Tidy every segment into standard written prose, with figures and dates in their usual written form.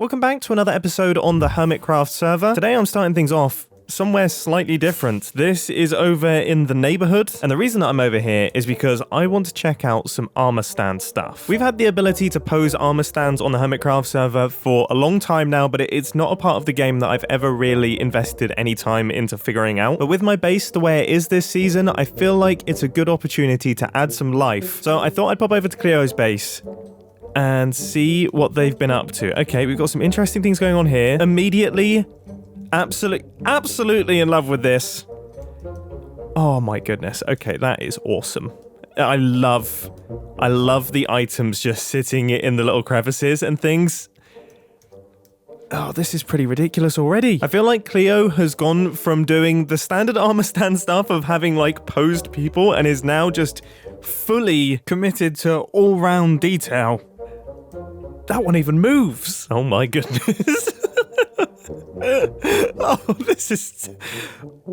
Welcome back to another episode on the Hermitcraft server. Today I'm starting things off somewhere slightly different. This is over in the neighborhood, and the reason that I'm over here is because I want to check out some armor stand stuff. We've had the ability to pose armor stands on the Hermitcraft server for a long time now, but it's not a part of the game that I've ever really invested any time into figuring out. But with my base the way it is this season, I feel like it's a good opportunity to add some life. So I thought I'd pop over to Cleo's base and see what they've been up to. Okay, we've got some interesting things going on here. Immediately, absolutely in love with this. Oh my goodness. Okay, that is awesome. I love the items just sitting in the little crevices and things. Oh, this is pretty ridiculous already. I feel like Cleo has gone from doing the standard armor stand stuff of having like posed people and is now just fully committed to all-round detail. That one even moves. Oh my goodness. Oh, this is...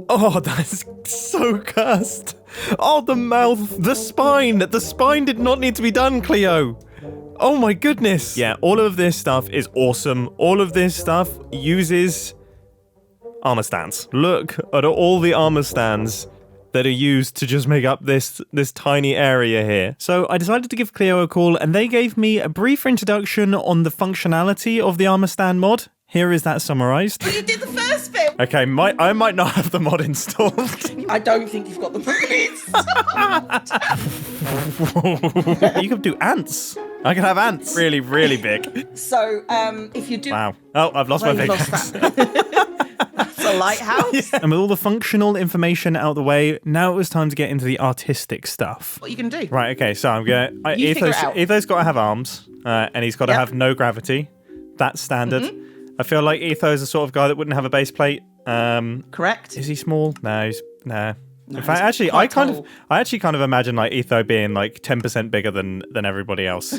Oh, that's so cursed. Oh, the mouth, the spine. The spine did not need to be done, Cleo. Oh my goodness. Yeah, all of this stuff is awesome. All of this stuff uses armor stands. Look at all the armor stands that are used to just make up this tiny area here. So I decided to give Cleo a call, and they gave me a brief introduction on the functionality of the armor stand mod. Here is that summarized. Well, you did the first bit. Okay, I might not have the mod installed. I don't think you've got the mod installed. You could do ants. I can have ants. Really, really big. So, if you do... Wow. Oh, I've lost my pickaxe. That's a lighthouse. Yeah. And with all the functional information out of the way, now it was time to get into the artistic stuff. What are you going to do? Right, okay, so I'm going to... figure it out. Etho's got to have arms, and he's got to have no gravity. That's standard. I feel like Etho's the sort of guy that wouldn't have a base plate. Correct. Is he small? No, he's... No. No, In fact, he's actually, quite tall. I actually kind of imagine like Etho being like 10% bigger than everybody else.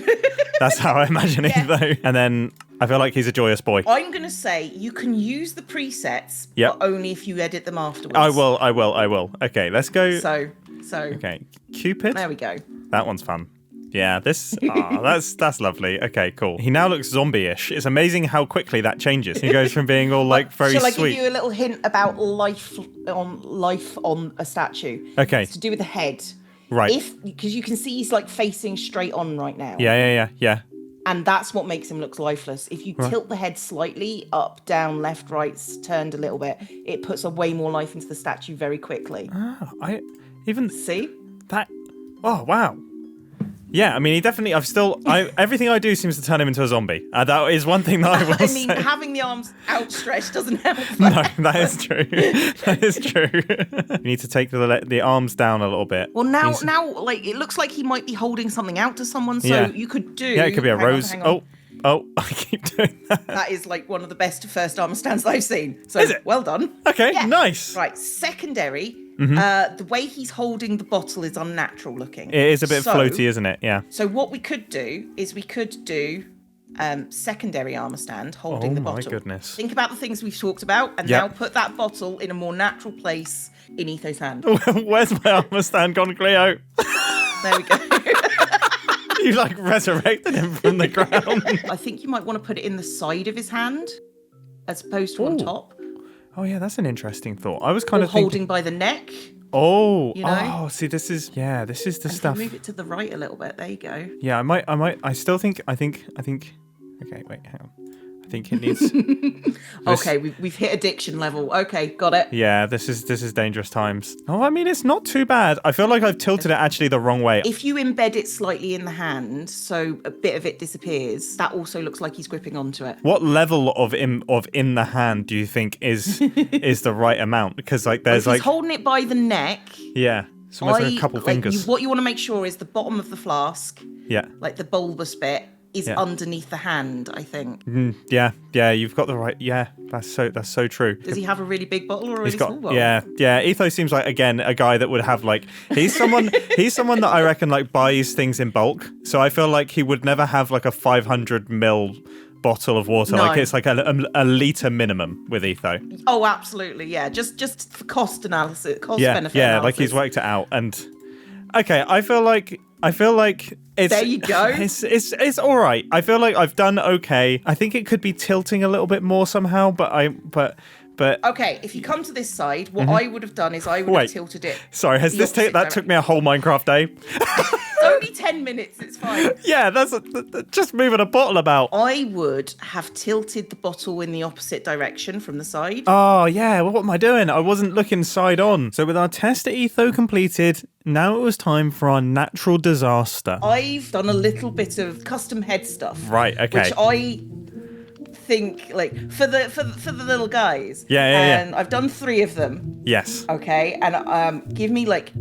That's how I imagine Etho. And then I feel like he's a joyous boy. I'm going to say you can use the presets, but only if you edit them afterwards. I will. Okay, let's go. So. Okay, Cupid. There we go. That one's fun. Yeah, that's lovely. Okay, cool. He now looks zombie-ish. It's amazing how quickly that changes. He goes from being all like very sweet. Shall I give you a little hint about life on a statue? Okay. It's to do with the head. Right. Because you can see he's like facing straight on right now. Yeah. And that's what makes him look lifeless. If you tilt the head slightly, up, down, left, right, turned a little bit, it puts a way more life into the statue very quickly. Oh, I even see that. Oh wow. Yeah, I mean, he definitely. Everything I do seems to turn him into a zombie. That is one thing that I will say. Having the arms outstretched doesn't help. No, that is true. That is true. You need to take the arms down a little bit. Well, now, like it looks like he might be holding something out to someone. So you could do. Yeah, it could be a rose. Hang on. Oh, I keep doing that. That is like one of the best first armor stands that I've seen. So is it? Well done. Okay, nice. Right, secondary. The way he's holding the bottle is unnatural looking. It is a bit floaty, isn't it? Yeah. So what we could do is secondary armor stand holding the bottle. Oh my goodness. Think about the things we've talked about and now put that bottle in a more natural place in Etho's hand. Where's my armor stand gone, Cleo? There we go. You like resurrected him from the ground. I think you might want to put it in the side of his hand as opposed to on top. Oh yeah, that's an interesting thought. I was kind of holding by the neck. Oh, you know? Oh, see, this is the stuff. Move it to the right a little bit. There you go. Yeah, I think. Okay, wait, hang on. I think it needs. Okay, we've hit addiction level. Okay, got it. Yeah, this is dangerous times. Oh, I mean, it's not too bad. I feel like I've tilted it actually the wrong way. If you embed it slightly in the hand, so a bit of it disappears, that also looks like he's gripping onto it. What level of in the hand do you think is the right amount? Because like there's he's holding it by the neck. Yeah, it's almost like a couple fingers. What you want to make sure is the bottom of the flask. Yeah. Like the bulbous bit. Is underneath the hand, I think. Yeah, you've got the right. Yeah, that's so true. Does he have a really big bottle or a really small bottle? Yeah. Etho seems like again a guy that would have like he's someone that I reckon like buys things in bulk. So I feel like he would never have like a 500ml bottle of water. No. Like it's like a litre minimum with Etho. Oh, absolutely. Yeah, just for cost analysis, benefit. Yeah, analysis. like he's worked it out. And okay, I feel like There you go. It's all right. I feel like I've done okay. I think it could be tilting a little bit more somehow, but Okay, if you come to this side, what I would have done is I would have tilted it. Sorry, has this that took me a whole Minecraft day? It's only 10 minutes, it's fine. Yeah, that's just moving a bottle about. I would have tilted the bottle in the opposite direction from the side. Oh, yeah, well, what am I doing? I wasn't looking side on. So with our test etho completed, now it was time for our natural disaster. I've done a little bit of custom head stuff. Right, okay. Which I think, like, for the little guys. Yeah. And I've done 3 of them. Yes. Okay, and give me, like,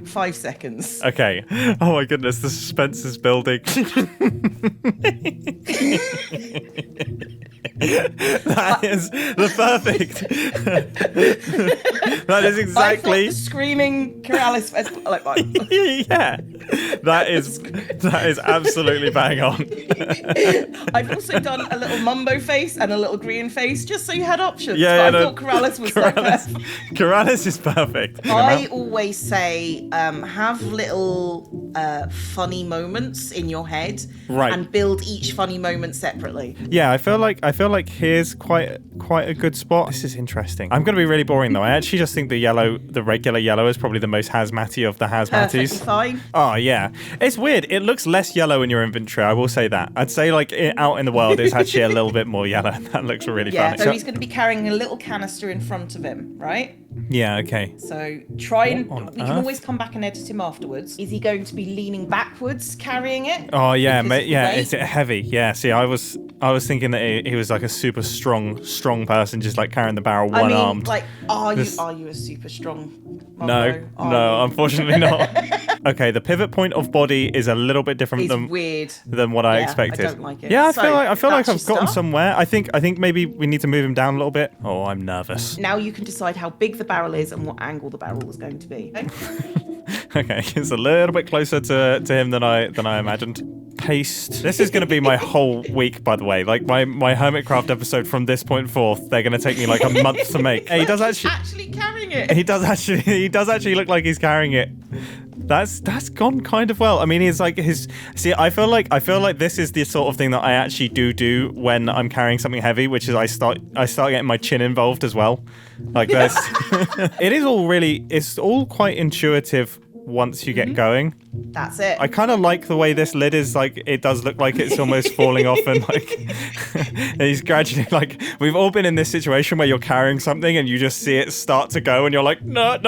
5 seconds. Okay. Oh my goodness, the suspense is building. That is the perfect. That is exactly. I thought the screaming Corrales Yeah, that is absolutely bang on. I've also done a little Mumbo face and a little green face, just so you had options. Yeah, but I thought Corrales was so perfect. Corrales is perfect. I always say, have little funny moments in your head, right, and build each funny moment separately. Yeah, I feel like here's quite a good spot. This is interesting. I'm gonna be really boring though. I actually just think the regular yellow is probably the most hazmatty of the hazmatties. Perfectly fine. Oh yeah, it's weird. It looks less yellow in your inventory. I will say that. I'd say like out in the world, it's actually a little bit more yellow. That looks really funny. So he's going to be carrying a little canister in front of him, right? Yeah. Okay. So try and we can always come back and edit him afterwards. Is he going to be leaning backwards carrying it? Oh yeah, yeah. Is it heavy? Yeah. See, I was thinking that he was like a super strong person, just like carrying the barrel one armed. Like, are you a super strong Mumbo? No, unfortunately not. Okay, the pivot point of body is a little bit different than what I expected. I don't like it. Yeah, I feel like I've gotten somewhere. I think maybe we need to move him down a little bit. Oh, I'm nervous. Now you can decide how big the barrel is and what angle the barrel is going to be. Okay, it's a little bit closer to him than I imagined. Paste. This is going to be my whole week, by the way. Like my Hermitcraft episode from this point forth, they're going to take me like a month to make. Hey, he does actually carrying it. He does actually look like he's carrying it. That's gone kind of well. I mean, he's like See, I feel like this is the sort of thing that I actually do when I'm carrying something heavy, which is I start getting my chin involved as well. Like this. It's all quite intuitive once you get going. That's it. I kind of like the way this lid is, like, it does look like it's almost falling off, and like he's gradually, like, we've all been in this situation where you're carrying something and you just see it start to go and you're like, no.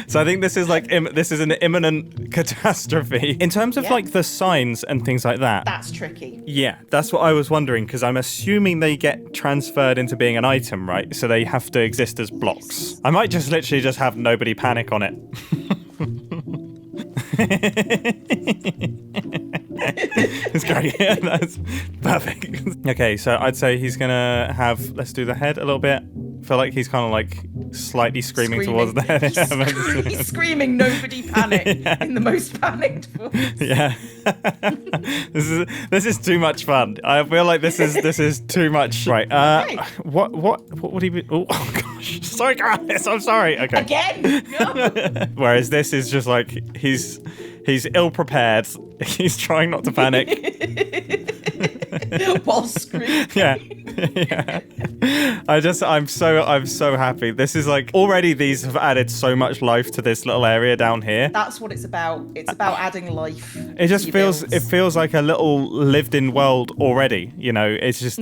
So I think this is an imminent catastrophe. In terms of like the signs and things like that. That's tricky. Yeah, that's what I was wondering, because I'm assuming they get transferred into being an item, right? So they have to exist as blocks. I might just literally just have nobody panic on it. It's great. Yeah, that's perfect. Okay, so I'd say he's gonna have, let's do the head a little bit. Feel like he's kind of like slightly screaming towards the head. He's screaming, nobody panic, in the most panicked voice. Yeah. This is too much fun. I feel like this is too much. Right. Okay. What would he be? Oh gosh. Sorry, guys. I'm sorry. Okay. Again? No. Whereas this is just like he's ill prepared. He's trying not to panic. While screaming. Yeah. I'm so happy. This is like, already these have added so much life to this little area down here. That's what it's about. It's about adding life. It just feels like a little lived in world already. You know, it's just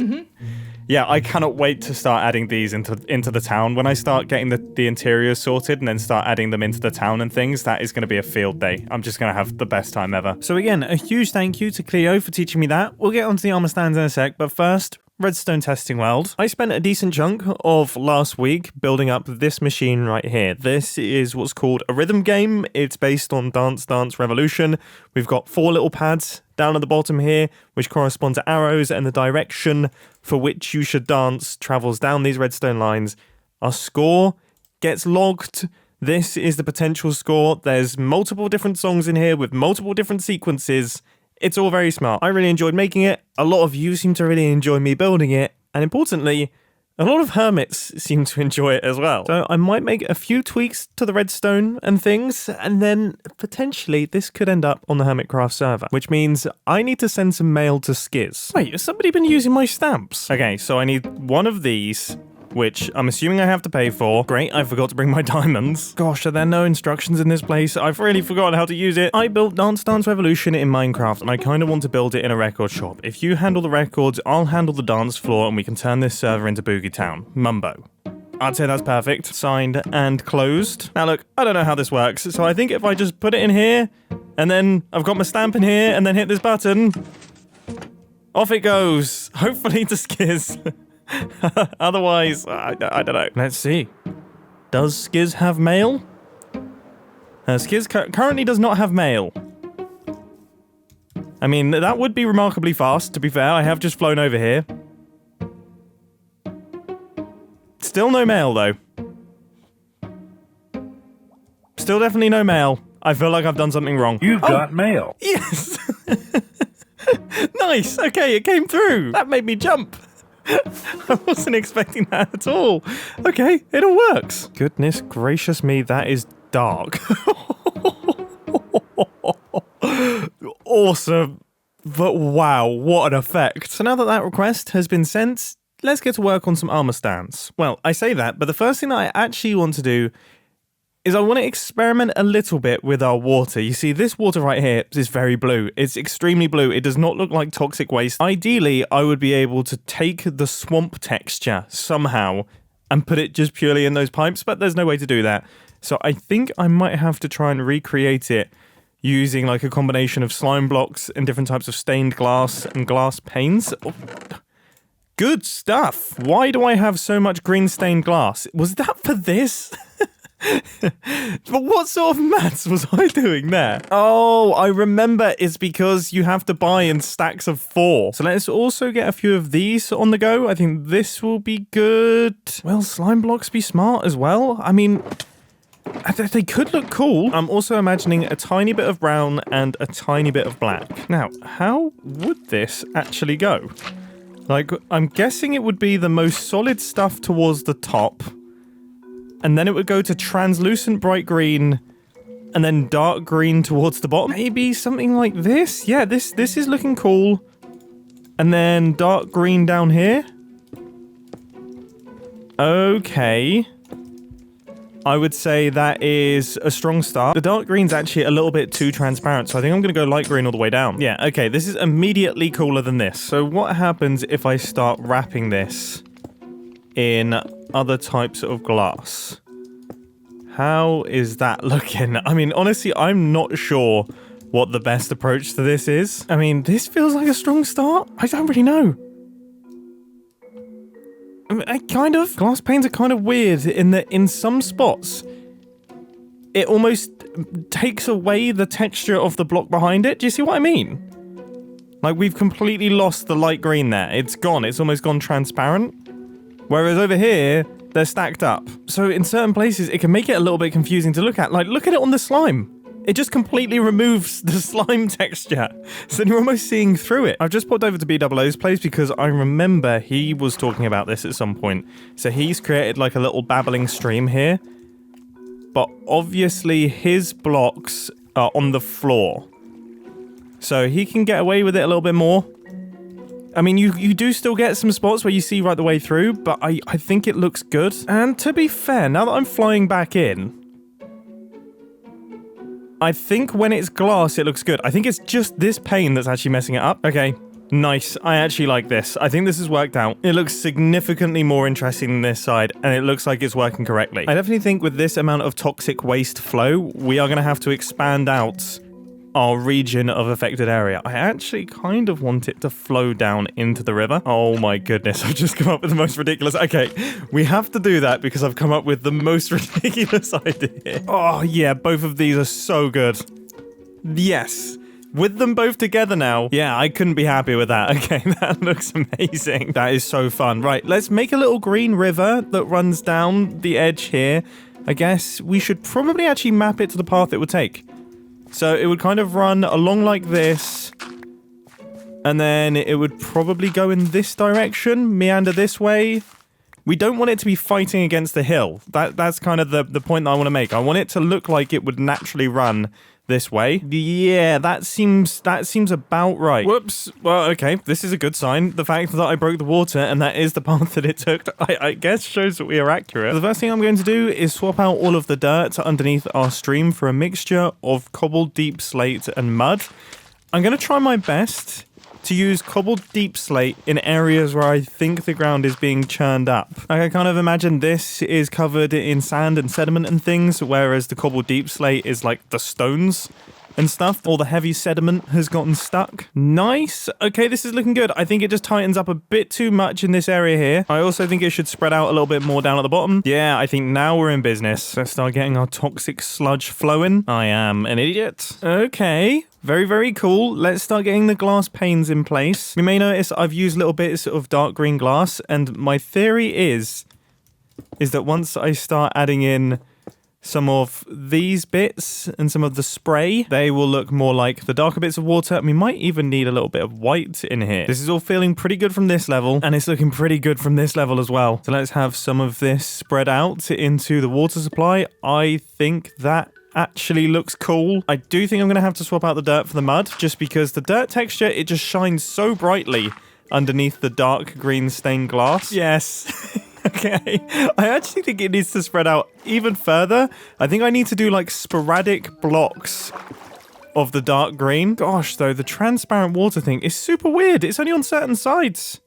Yeah, I cannot wait to start adding these into the town. When I start getting the interiors sorted and then start adding them into the town and things, that is going to be a field day. I'm just going to have the best time ever. So again, a huge thank you to Cleo for teaching me that. We'll get onto the armor stands in a sec, but first, Redstone testing world. I spent a decent chunk of last week building up this machine right here. This is what's called a rhythm game. It's based on Dance Dance Revolution. We've got 4 little pads down at the bottom here, which correspond to arrows, and the direction for which you should dance travels down these redstone lines. Our score gets logged. This is the potential score. There's multiple different songs in here with multiple different sequences. It's all very smart. I really enjoyed making it. A lot of you seem to really enjoy me building it. And importantly, A lot of hermits seem to enjoy it as well. So I might make a few tweaks to the redstone and things, and then potentially this could end up on the Hermitcraft server, which means I need to send some mail to Skiz. Wait, has somebody been using my stamps? Okay, so I need one of these, which I'm assuming I have to pay for. Great, I forgot to bring my diamonds. Gosh, are there no instructions in this place? I've really forgotten how to use it. I built Dance Dance Revolution in Minecraft, and I kind of want to build it in a record shop. If you handle the records, I'll handle the dance floor, and we can turn this server into Boogie Town. Mumbo. I'd say that's perfect. Signed and closed. Now look, I don't know how this works, so I think if I just put it in here, and then I've got my stamp in here, and then hit this button, off it goes. Hopefully to Skiz. Otherwise, I don't know. Let's see. Does Skiz have mail? Skiz currently does not have mail. I mean, that would be remarkably fast, to be fair. I have just flown over here. Still no mail, though. Still definitely no mail. I feel like I've done something wrong. You've got mail. Yes! Nice! Okay, it came through. That made me jump. I wasn't expecting that at all. Okay, it all works. Goodness gracious me, that is dark. Awesome. But wow, what an effect. So now that that request has been sent, let's get to work on some armor stands. Well, I say that, but the first thing that I actually want to do is I want to experiment a little bit with our water. You see, this water right here is very blue. It's extremely blue. It does not look like toxic waste. Ideally, I would be able to take the swamp texture somehow and put it just purely in those pipes, but there's no way to do that. So I think I might have to try and recreate it using like a combination of slime blocks and different types of stained glass and glass panes. Oh, good stuff. Why do I have so much green stained glass? Was that for this? But what sort of maths was I doing there? Oh, I remember, it's because you have to buy in stacks of 4. So let's also get a few of these on the go. I think this will be good. Will slime blocks be smart as well? I mean, they could look cool. I'm also imagining a tiny bit of brown and a tiny bit of black. Now, how would this actually go? Like, I'm guessing it would be the most solid stuff towards the top, and then it would go to translucent bright green, and then dark green towards the bottom. Maybe something like this? Yeah, this is looking cool. And then dark green down here. Okay. I would say that is a strong start. The dark green's actually a little bit too transparent, so I think I'm going to go light green all the way down. Yeah, okay, this is immediately cooler than this. So what happens if I start wrapping this in other types of glass? How is that looking? I mean, honestly, I'm not sure what the best approach to this is. I mean, this feels like a strong start. I don't really know. I kind of. Glass panes are kind of weird in that in some spots, it almost takes away the texture of the block behind it. Do you see what I mean? Like, we've completely lost the light green there. It's gone. It's almost gone transparent. Whereas over here, they're stacked up. So in certain places, it can make it a little bit confusing to look at. Like, look at it on the slime. It just completely removes the slime texture. So you're almost seeing through it. I've just popped over to BOO's place because I remember he was talking about this at some point. So he's created like a little babbling stream here. But obviously his blocks are on the floor. So he can get away with it a little bit more. I mean, you do still get some spots where you see right the way through, but I think it looks good. And to be fair, now that I'm flying back in, I think when it's glass, it looks good. I think it's just this pane that's actually messing it up. Okay, nice. I actually like this. I think this has worked out. It looks significantly more interesting than this side, and it looks like it's working correctly. I definitely think with this amount of toxic waste flow, we are going to have to expand out our region of affected area. I actually kind of want it to flow down into the river. Oh my goodness, I've just come up with the most ridiculous... Okay, we have to do that because I've come up with the most ridiculous idea. Oh yeah, both of these are so good. Yes. With them both together now. Yeah, I couldn't be happy with that. Okay, that looks amazing. That is so fun. Right, let's make a little green river that runs down the edge here. I guess we should probably actually map it to the path it would take. So it would kind of run along like this, and then it would probably go in this direction, meander this way, we don't want it to be fighting against the hill. That's kind of the point that I want to make. I want it to look like it would naturally run this way. Yeah, that seems about right. Whoops. Well, okay, this is a good sign. The fact that I broke the water and that is the path that it took, I guess shows that we are accurate. The first thing I'm going to do is swap out all of the dirt underneath our stream for a mixture of cobbled deep slate and mud. I'm going to try my best to use cobbled deep slate in areas where I think the ground is being churned up. I kind of imagine this is covered in sand and sediment and things, whereas the cobbled deep slate is like the stones and stuff. All the heavy sediment has gotten stuck. Nice. Okay, this is looking good. I think it just tightens up a bit too much in this area here. I also think it should spread out a little bit more down at the bottom. Yeah, I think now we're in business. Let's start getting our toxic sludge flowing. I am an idiot. Okay. Very, very cool. Let's start getting the glass panes in place. You may notice I've used little bits of dark green glass, and my theory is that once I start adding in some of these bits and some of the spray, they will look more like the darker bits of water. And we might even need a little bit of white in here. This is all feeling pretty good from this level, and it's looking pretty good from this level as well. So let's have some of this spread out into the water supply. I think that actually looks cool. I do think I'm going to have to swap out the dirt for the mud, just because the dirt texture, it just shines so brightly underneath the dark green stained glass. Yes. Okay. I actually think it needs to spread out even further. I think I need to do like sporadic blocks of the dark green. Gosh, though, the transparent water thing is super weird. It's only on certain sides.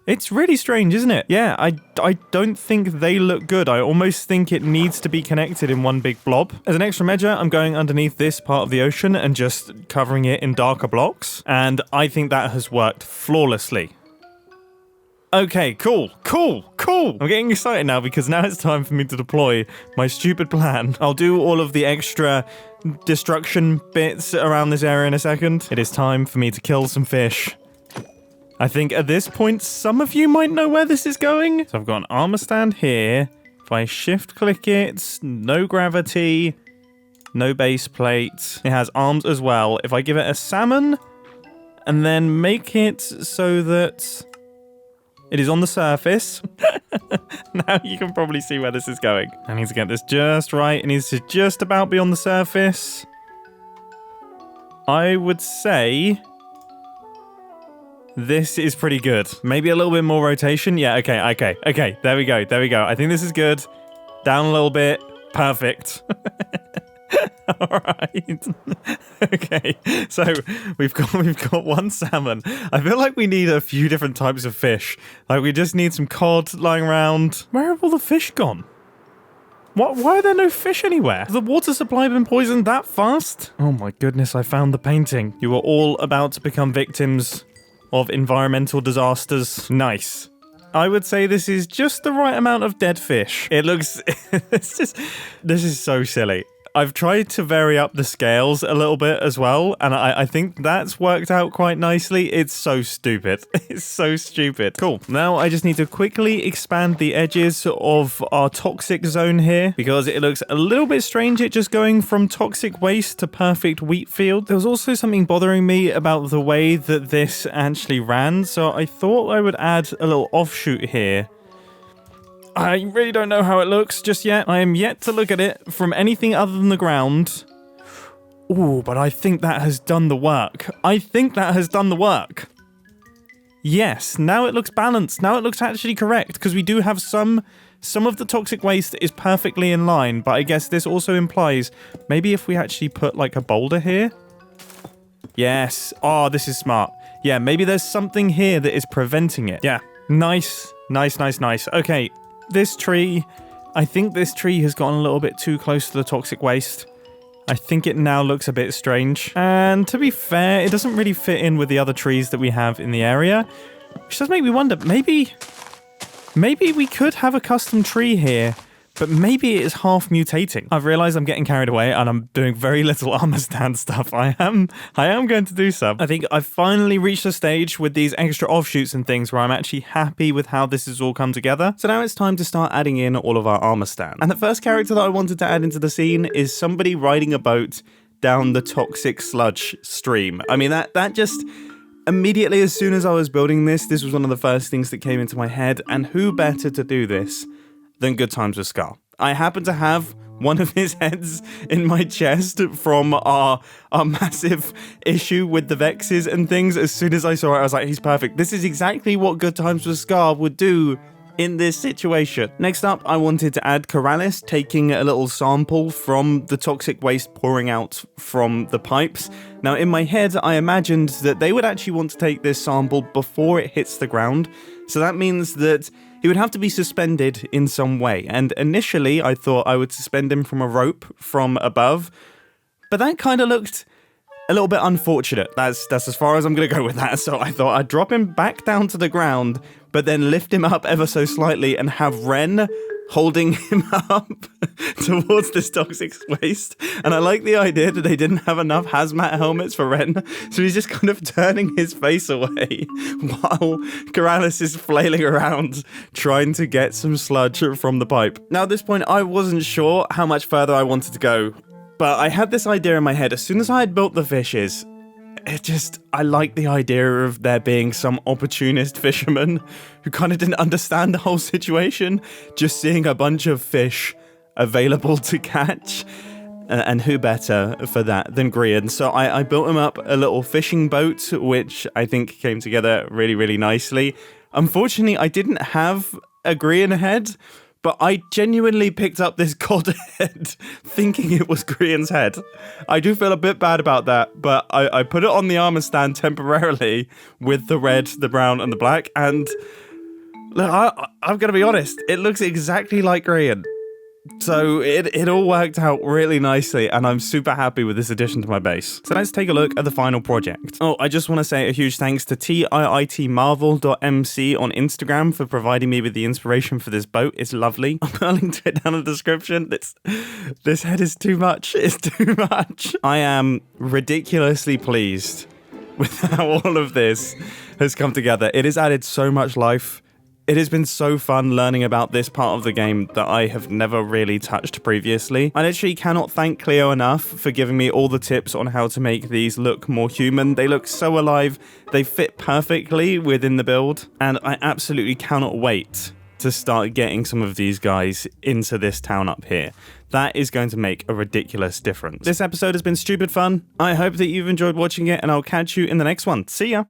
It's really strange, isn't it? Yeah, I don't think they look good. I almost think it needs to be connected in one big blob. As an extra measure, I'm going underneath this part of the ocean and just covering it in darker blocks. And I think that has worked flawlessly. Okay, cool. I'm getting excited now because now it's time for me to deploy my stupid plan. I'll do all of the extra destruction bits around this area in a second. It is time for me to kill some fish. I think at this point, some of you might know where this is going. So I've got an armor stand here. If I shift click it, no gravity, no base plate. It has arms as well. If I give it a salmon and then make it so that it is on the surface. Now you can probably see where this is going. I need to get this just right. It needs to just about be on the surface. I would say this is pretty good. Maybe a little bit more rotation. Yeah, okay. There we go. I think this is good. Down a little bit. Perfect. All right. Okay. So we've got one salmon. I feel like we need a few different types of fish. Like we just need some cod lying around. Where have all the fish gone? What? Why are there no fish anywhere? Has the water supply been poisoned that fast? Oh my goodness, I found the painting. You are all about to become victims of environmental disasters. Nice. I would say this is just the right amount of dead fish. It looks... this is so silly. I've tried to vary up the scales a little bit as well, and I think that's worked out quite nicely. It's so stupid. It's so stupid. Cool. Now I just need to quickly expand the edges of our toxic zone here, because it looks a little bit strange, it just going from toxic waste to perfect wheat field. There was also something bothering me about the way that this actually ran, so I thought I would add a little offshoot here. I really don't know how it looks just yet. I am yet to look at it from anything other than the ground. Ooh, but I think that has done the work. Yes, now it looks balanced. Now it looks actually correct, because we do have some of the toxic waste is perfectly in line, but I guess this also implies maybe if we actually put like a boulder here. Yes. Oh, this is smart. Yeah, maybe there's something here that is preventing it. Yeah. Nice. Okay. This tree, I think this tree has gotten a little bit too close to the toxic waste. I think it now looks a bit strange. And to be fair, it doesn't really fit in with the other trees that we have in the area. Which does make me wonder, maybe we could have a custom tree here, but maybe it is half mutating. I've realized I'm getting carried away and I'm doing very little armor stand stuff. I am going to do some. I think I've finally reached a stage with these extra offshoots and things where I'm actually happy with how this has all come together. So now it's time to start adding in all of our armor stand. And the first character that I wanted to add into the scene is somebody riding a boat down the toxic sludge stream. I mean, that just... Immediately as soon as I was building this was one of the first things that came into my head, and who better to do this than Good Times with Scar? I happen to have one of his heads in my chest from our massive issue with the Vexes and things. As soon as I saw it, I was like, he's perfect. This is exactly what Good Times with Scar would do in this situation. Next up, I wanted to add Corrales taking a little sample from the toxic waste pouring out from the pipes. Now, in my head, I imagined that they would actually want to take this sample before it hits the ground. So that means that he would have to be suspended in some way. And initially, I thought I would suspend him from a rope from above, but that kind of looked a little bit unfortunate. That's as far as I'm going to go with that. So I thought I'd drop him back down to the ground, but then lift him up ever so slightly and have Ren holding him up towards this toxic waste. And I like the idea that they didn't have enough hazmat helmets for Ren, so he's just kind of turning his face away while Corrales is flailing around trying to get some sludge from the pipe. Now, at this point, I wasn't sure how much further I wanted to go, but I had this idea in my head. As soon as I had built the fishes, I like the idea of there being some opportunist fisherman who kind of didn't understand the whole situation, just seeing a bunch of fish available to catch. And who better for that than Grian? So I built him up a little fishing boat, which I think came together really, really nicely. Unfortunately, I didn't have a Grian head, but I genuinely picked up this god head thinking it was Grian's head. I do feel a bit bad about that, but I put it on the armor stand temporarily with the red, the brown, and the black, and look, I'm going to be honest, it looks exactly like Grian. So it all worked out really nicely, and I'm super happy with this addition to my base. So let's take a look at the final project. Oh, I just want to say a huge thanks to tiitmarvel.mc on Instagram for providing me with the inspiration for this boat. It's lovely. I'll put a link to it down in the description. This head is too much. It's too much. I am ridiculously pleased with how all of this has come together. It has added so much life. It has been so fun learning about this part of the game that I have never really touched previously. I literally cannot thank Cleo enough for giving me all the tips on how to make these look more human. They look so alive, they fit perfectly within the build, and I absolutely cannot wait to start getting some of these guys into this town up here. That is going to make a ridiculous difference. This episode has been stupid fun. I hope that you've enjoyed watching it, and I'll catch you in the next one. See ya!